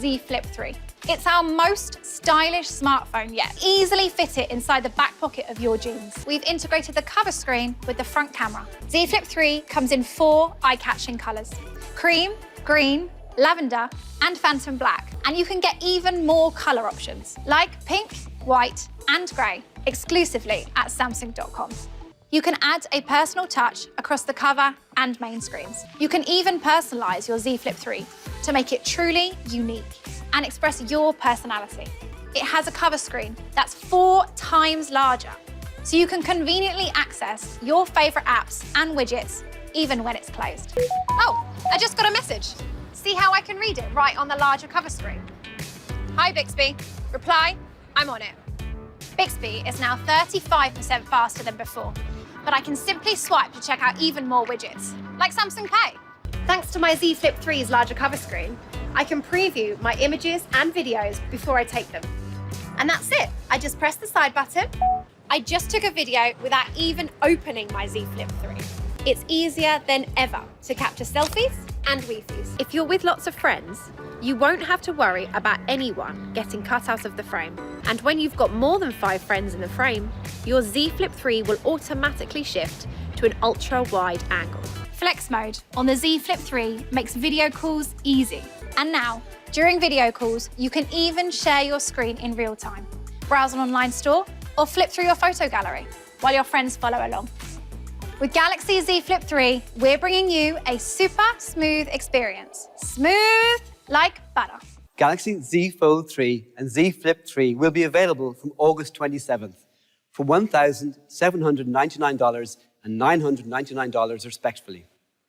Z Flip 3. It's our most stylish smartphone yet. Easily fit it inside the back pocket of your jeans. We've integrated the cover screen with the front camera. Z Flip 3 comes in 4 eye-catching colours: cream, green, lavender, and phantom black. And you can get even more colour options, like pink, white, and grey, exclusively at Samsung.com. You can add a personal touch across the cover and main screens. You can even personalise your Z Flip 3 to make it truly unique and express your personality. It has a cover screen that's 4 times larger, so you can conveniently access your favourite apps and widgets even when it's closed. Oh, I just got a message. See how I can read it right on the larger cover screen? Hi, Bixby. Reply, I'm on it. Bixby is now 35% faster than before, but I can simply swipe to check out even more widgets, like Samsung Pay. Thanks to my Z Flip 3's larger cover screen, I can preview my images and videos before I take them. And that's it. I just press the side button. I just took a video without even opening my Z Flip 3. It's easier than ever to capture selfies and Wi-Fi's. If you're with lots of friends, you won't have to worry about anyone getting cut out of the frame. And when you've got more than 5 friends in the frame, your Z Flip 3 will automatically shift to an ultra-wide angle. Flex mode on the Z Flip 3 makes video calls easy. And now, during video calls, you can even share your screen in real time, browse an online store, or flip through your photo gallery while your friends follow along. With Galaxy Z Flip 3, we're bringing you a super smooth experience. Smooth like butter. Galaxy Z Fold 3 and Z Flip 3 will be available from August 27th for $1,799 and $999 respectively.